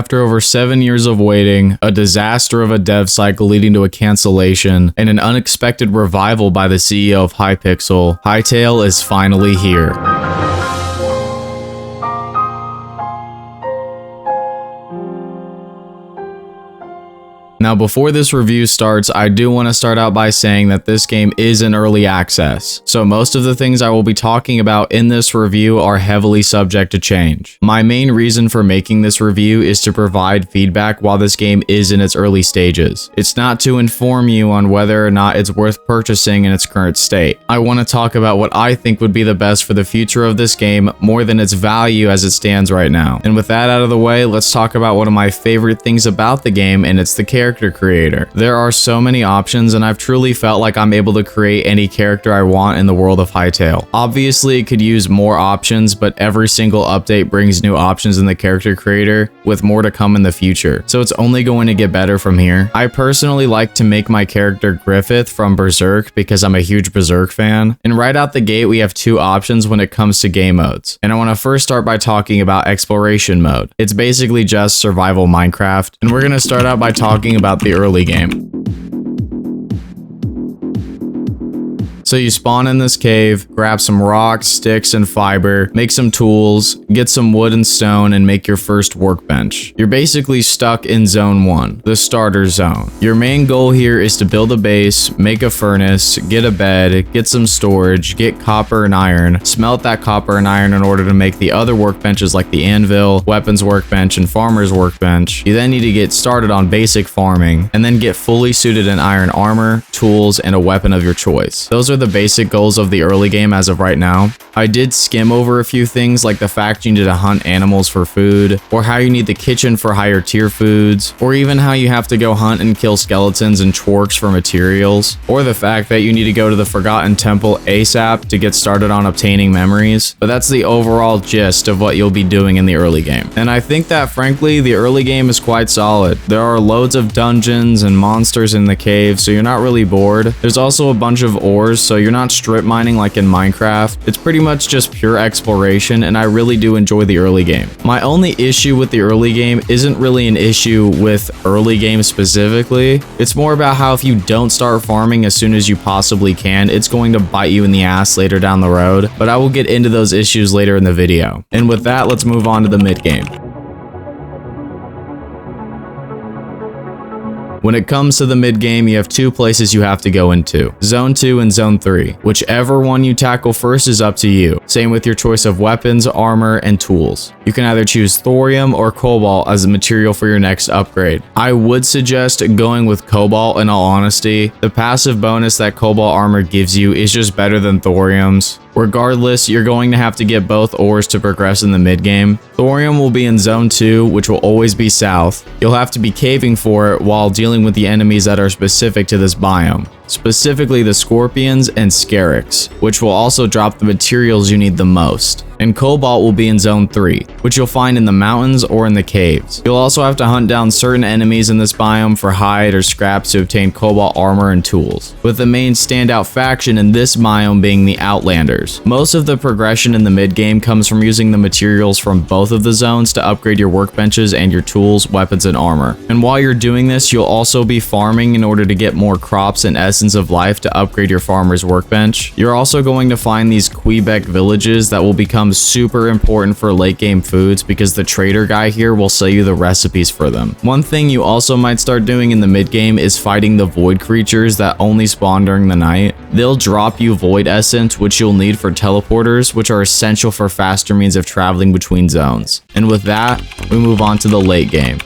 After over 7 years of waiting, a disaster of a dev cycle leading to a cancellation, and an unexpected revival by the CEO of Hypixel, Hytale is finally here. Now, before this review starts, I do want to start out by saying that this game is in early access, so most of the things I will be talking about in this review are heavily subject to change. My main reason for making this review is to provide feedback while this game is in its early stages. It's not to inform you on whether or not it's worth purchasing in its current state. I want to talk about what I think would be the best for the future of this game more than its value as it stands right now. And with that out of the way, let's talk about one of my favorite things about the game, and it's the character creator. There are so many options, and I've truly felt like I'm able to create any character I want in the world of Hytale. Obviously, it could use more options, but every single update brings new options in the character creator, with more to come in the future. So it's only going to get better from here. I personally like to make my character Griffith from Berserk because I'm a huge Berserk fan. And right out the gate, we have two options when it comes to game modes. And I want to first start by talking about exploration mode. It's basically just survival Minecraft. And we're going to start out by talking about the early game. So you spawn in this cave, grab some rocks, sticks, and fiber, make some tools, get some wood and stone, and make your first workbench. You're basically stuck in zone 1, the starter zone. Your main goal here is to build a base, make a furnace, get a bed, get some storage, get copper and iron, smelt that copper and iron in order to make the other workbenches like the anvil, weapons workbench, and farmer's workbench. You then need to get started on basic farming, and then get fully suited in iron armor, tools, and a weapon of your choice. Those are the basic goals of the early game as of right now. I did skim over a few things like the fact you need to hunt animals for food, or how you need the kitchen for higher tier foods, or even how you have to go hunt and kill skeletons and twerks for materials, or the fact that you need to go to the Forgotten Temple ASAP to get started on obtaining memories. But that's the overall gist of what you'll be doing in the early game. And I think that frankly, the early game is quite solid. There are loads of dungeons and monsters in the cave, so you're not really bored. There's also a bunch of ores, so you're not strip mining like in Minecraft. It's pretty much just pure exploration, and I really do enjoy the early game. My only issue with the early game isn't really an issue with early game specifically. It's more about how if you don't start farming as soon as you possibly can, it's going to bite you in the ass later down the road, but I will get into those issues later in the video. And with that, let's move on to the mid game. When it comes to the mid game, you have two places you have to go into, Zone 2 and Zone 3. Whichever one you tackle first is up to you. Same with your choice of weapons, armor, and tools. You can either choose thorium or cobalt as the material for your next upgrade. I would suggest going with cobalt in all honesty. The passive bonus that cobalt armor gives you is just better than thorium's. Regardless, you're going to have to get both ores to progress in the mid game. Thorium will be in Zone 2, which will always be south. You'll have to be caving for it while dealing with the enemies that are specific to this biome, specifically the scorpions and scarix, which will also drop the materials you need the most. And cobalt will be in Zone 3, which you'll find in the mountains or in the caves. You'll also have to hunt down certain enemies in this biome for hide or scraps to obtain cobalt armor and tools, with the main standout faction in this biome being the Outlanders. Most of the progression in the mid game comes from using the materials from both of the zones to upgrade your workbenches and your tools, weapons, and armor. And while you're doing this, you'll also be farming in order to get more crops and essence of life to upgrade your farmer's workbench. You're also going to find these Quebec villages that will become super important for late game foods because the trader guy here will sell you the recipes for them. One thing you also might start doing in the mid game is fighting the void creatures that only spawn during the night. They'll drop you void essence, which you'll need for teleporters, which are essential for faster means of traveling between zones. And with that, we move on to the late game.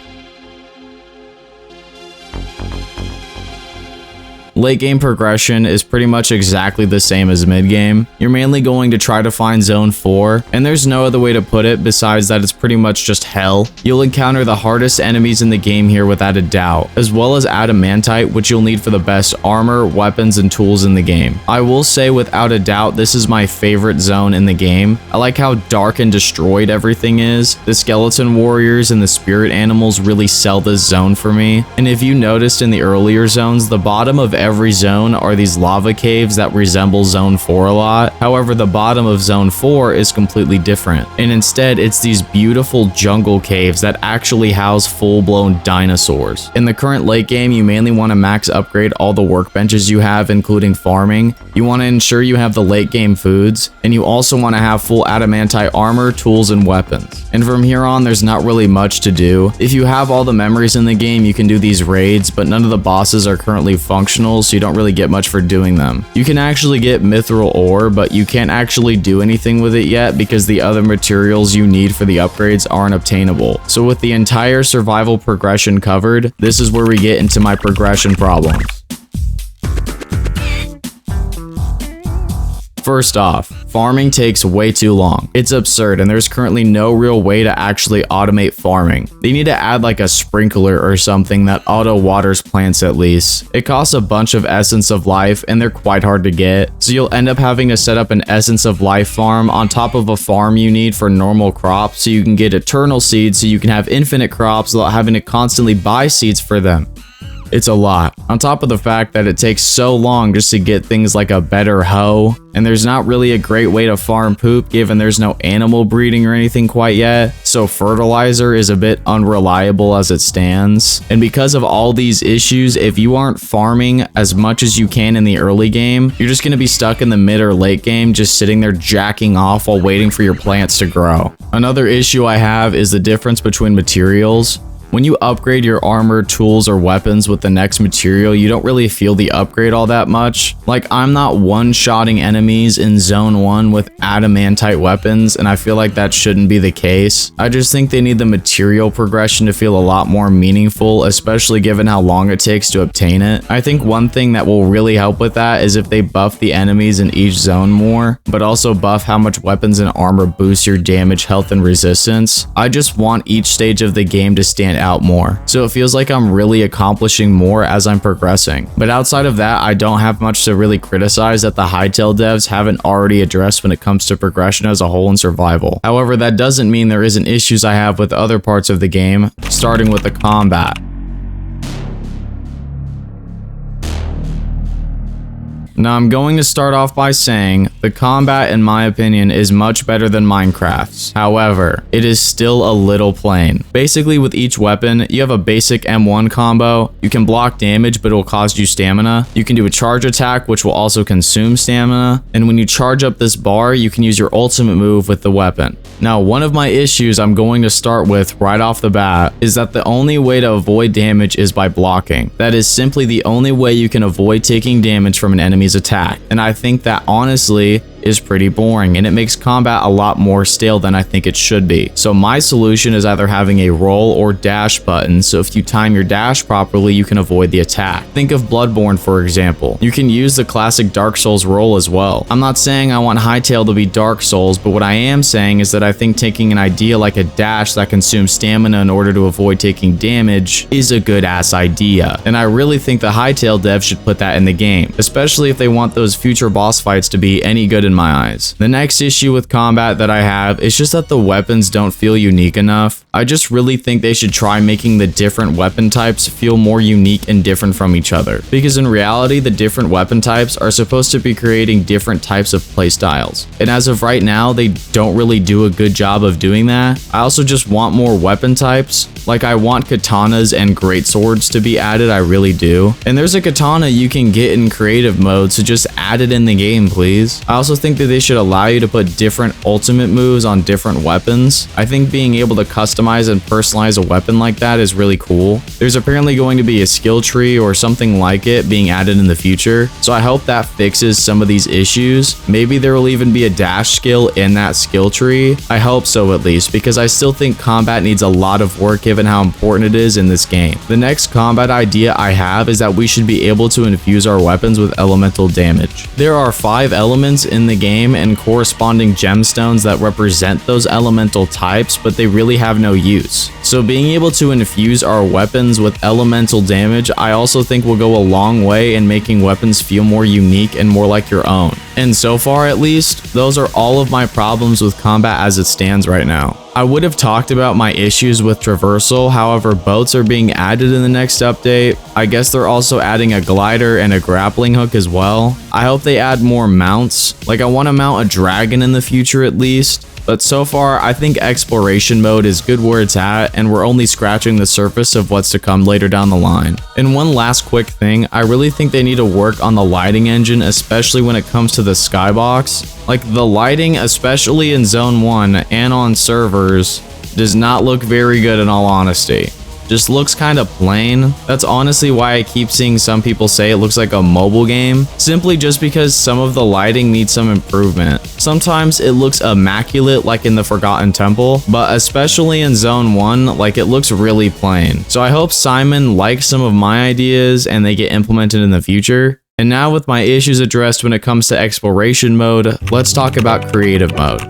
Late game progression is pretty much exactly the same as mid game. You're mainly going to try to find Zone 4, and there's no other way to put it besides that it's pretty much just hell. You'll encounter the hardest enemies in the game here without a doubt, as well as adamantite, which you'll need for the best armor, weapons, and tools in the game. I will say without a doubt this is my favorite zone in the game. I like how dark and destroyed everything is. The skeleton warriors and the spirit animals really sell this zone for me, and if you noticed in the earlier zones, the bottom of every zone are these lava caves that resemble Zone 4 a lot. However, the bottom of Zone 4 is completely different, and instead it's these beautiful jungle caves that actually house full-blown dinosaurs. In the current late game, you mainly want to max upgrade all the workbenches you have, including farming. You want to ensure you have the late game foods, and you also want to have full adamantite armor, tools, and weapons. And from here on, there's not really much to do. If you have all the memories in the game, you can do these raids, but none of the bosses are currently functional, so you don't really get much for doing them. You can actually get mithril ore, but you can't actually do anything with it yet because the other materials you need for the upgrades aren't obtainable. So with the entire survival progression covered, this is where we get into my progression problems. First off, farming takes way too long. It's absurd, and there's currently no real way to actually automate farming. They need to add like a sprinkler or something that auto waters plants at least. It costs a bunch of essence of life, and they're quite hard to get, so you'll end up having to set up an essence of life farm on top of a farm you need for normal crops so you can get eternal seeds so you can have infinite crops without having to constantly buy seeds for them. It's a lot. On top of the fact that it takes so long just to get things like a better hoe, and there's not really a great way to farm poop given there's no animal breeding or anything quite yet, so fertilizer is a bit unreliable as it stands. And because of all these issues, if you aren't farming as much as you can in the early game, you're just going to be stuck in the mid or late game just sitting there jacking off while waiting for your plants to grow. Another issue I have is the difference between materials. When you upgrade your armor, tools, or weapons with the next material, you don't really feel the upgrade all that much. Like, I'm not one-shotting enemies in Zone 1 with adamantite weapons, and I feel like that shouldn't be the case. I just think they need the material progression to feel a lot more meaningful, especially given how long it takes to obtain it. I think one thing that will really help with that is if they buff the enemies in each zone more, but also buff how much weapons and armor boost your damage, health, and resistance. I just want each stage of the game to stand out more, so it feels like I'm really accomplishing more as I'm progressing. But outside of that, I don't have much to really criticize that the Hytale devs haven't already addressed when it comes to progression as a whole in survival. However, that doesn't mean there isn't issues I have with other parts of the game, starting with the combat. Now, I'm going to start off by saying the combat, in my opinion, is much better than Minecraft's. However, it is still a little plain. Basically, with each weapon, you have a basic M1 combo. You can block damage, but it will cost you stamina. You can do a charge attack, which will also consume stamina. And when you charge up this bar, you can use your ultimate move with the weapon. Now, one of my issues I'm going to start with right off the bat is that the only way to avoid damage is by blocking. That is simply the only way you can avoid taking damage from an enemy's attack, and I think that honestly is pretty boring, and it makes combat a lot more stale than I think it should be. So my solution is either having a roll or dash button, so if you time your dash properly, you can avoid the attack. Think of Bloodborne, for example. You can use the classic Dark Souls roll as well. I'm not saying I want Hytale to be Dark Souls, but what I am saying is that I think taking an idea like a dash that consumes stamina in order to avoid taking damage is a good ass idea, and I really think the Hytale devs should put that in the game, especially if they want those future boss fights to be any good in my eyes. The next issue with combat that I have is just that the weapons don't feel unique enough. I just really think they should try making the different weapon types feel more unique and different from each other, because in reality, the different weapon types are supposed to be creating different types of playstyles, and as of right now, they don't really do a good job of doing that. I also just want more weapon types. Like, I want katanas and greatswords to be added, I really do. And there's a katana you can get in creative mode, so just add it in the game, please. I also think that they should allow you to put different ultimate moves on different weapons. I think being able to customize and personalize a weapon like that is really cool. There's apparently going to be a skill tree or something like it being added in the future, so I hope that fixes some of these issues. Maybe there will even be a dash skill in that skill tree. I hope so, at least, because I still think combat needs a lot of work given how important it is in this game. The next combat idea I have is that we should be able to infuse our weapons with elemental damage. There are 5 elements in the game and corresponding gemstones that represent those elemental types, but they really have no use. So being able to infuse our weapons with elemental damage, I also think will go a long way in making weapons feel more unique and more like your own. And so far, at least, those are all of my problems with combat as it stands right now. I would have talked about my issues with traversal, however boats are being added in the next update. I guess they're also adding a glider and a grappling hook as well. I hope they add more mounts, like I want to mount a dragon in the future at least. But so far, I think exploration mode is good where it's at, and we're only scratching the surface of what's to come later down the line. And one last quick thing, I really think they need to work on the lighting engine, especially when it comes to the skybox. Like the lighting, especially in Zone 1 and on servers, does not look very good in all honesty. Just looks kind of plain. That's honestly why I keep seeing some people say it looks like a mobile game, simply just because some of the lighting needs some improvement. Sometimes it looks immaculate like in the Forgotten Temple, but especially in Zone 1, like it looks really plain. So I hope Simon likes some of my ideas and they get implemented in the future. And now with my issues addressed when it comes to exploration mode, let's talk about creative mode.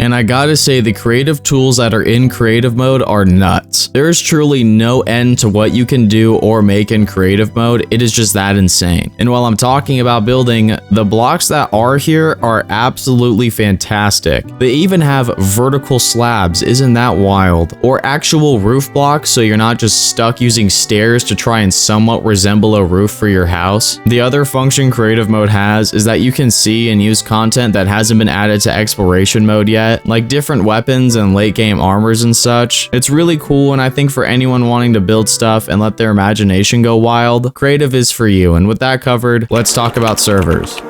And I gotta say, the creative tools that are in creative mode are nuts. There is truly no end to what you can do or make in creative mode. It is just that insane. And while I'm talking about building, the blocks that are here are absolutely fantastic. They even have vertical slabs, isn't that wild? Or actual roof blocks, so you're not just stuck using stairs to try and somewhat resemble a roof for your house. The other function creative mode has is that you can see and use content that hasn't been added to exploration mode yet, like different weapons and late game armors and such. It's really cool, and I think for anyone wanting to build stuff and let their imagination go wild, creative is for you. And with that covered, let's talk about servers.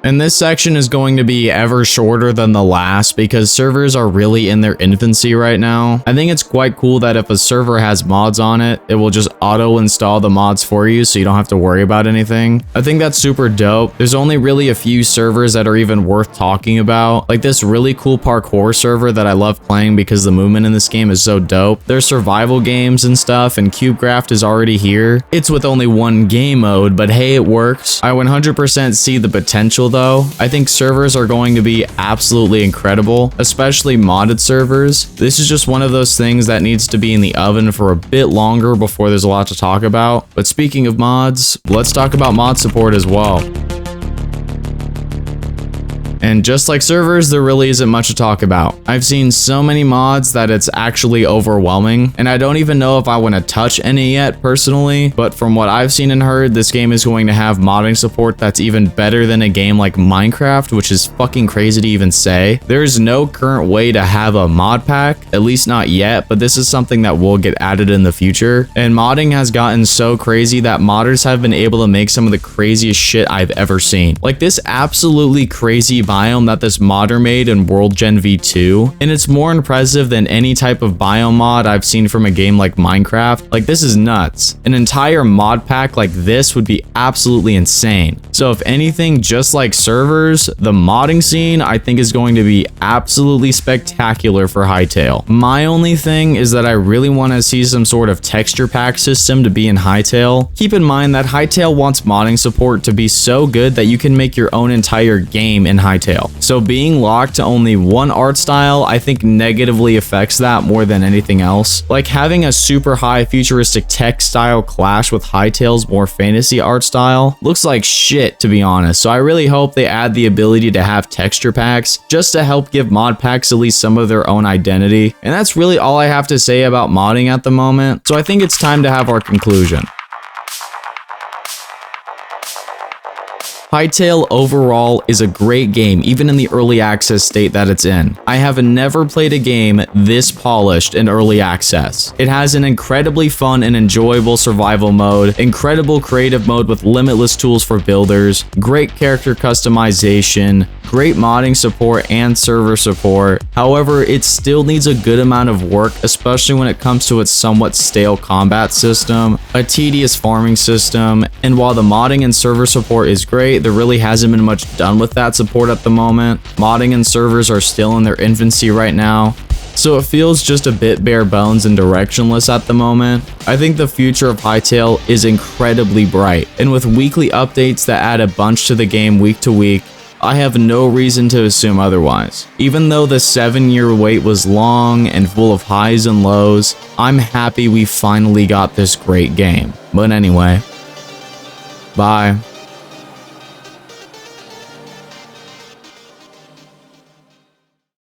And this section is going to be ever shorter than the last because servers are really in their infancy right now. I think it's quite cool that if a server has mods on it, it will just auto install the mods for you so you don't have to worry about anything. I think that's super dope. There's only really a few servers that are even worth talking about, like this really cool parkour server that I love playing because the movement in this game is so dope. There's survival games and stuff, and CubeCraft is already here. It's with only one game mode, but hey, it works. I 100% see the potential though. I think servers are going to be absolutely incredible, especially modded servers. This is just one of those things that needs to be in the oven for a bit longer before there's a lot to talk about. But speaking of mods, let's talk about mod support as well. And just like servers, there really isn't much to talk about. I've seen so many mods that it's actually overwhelming, and I don't even know if I want to touch any yet personally, but from what I've seen and heard, this game is going to have modding support that's even better than a game like Minecraft, which is fucking crazy to even say. There's no current way to have a mod pack, at least not yet, but this is something that will get added in the future. And modding has gotten so crazy that modders have been able to make some of the craziest shit I've ever seen. Like this absolutely crazy biome that this modder made in World Gen V2, and it's more impressive than any type of biome mod I've seen from a game like Minecraft. Like this is nuts. An entire mod pack like this would be absolutely insane. So if anything, just like servers, the modding scene I think is going to be absolutely spectacular for Hytale. My only thing is that I really want to see some sort of texture pack system to be in Hytale. Keep in mind that Hytale wants modding support to be so good that you can make your own entire game in Hytale. So being locked to only one art style, I think negatively affects that more than anything else. Like having a super high futuristic tech style clash with Hytale's more fantasy art style looks like shit, to be honest. So I really hope they add the ability to have texture packs just to help give mod packs at least some of their own identity. And that's really all I have to say about modding at the moment. So I think it's time to have our conclusion. Hytale overall is a great game, even in the early access state that it's in. I have never played a game this polished in early access. It has an incredibly fun and enjoyable survival mode, incredible creative mode with limitless tools for builders, great character customization, great modding support and server support. However, it still needs a good amount of work, especially when it comes to its somewhat stale combat system, a tedious farming system, and while the modding and server support is great, there really hasn't been much done with that support at the moment. Modding and servers are still in their infancy right now, so it feels just a bit bare bones and directionless at the moment. I think the future of Hytale is incredibly bright, and with weekly updates that add a bunch to the game week to week, I have no reason to assume otherwise. Even though the 7-year wait was long and full of highs and lows, I'm happy we finally got this great game. But anyway, bye.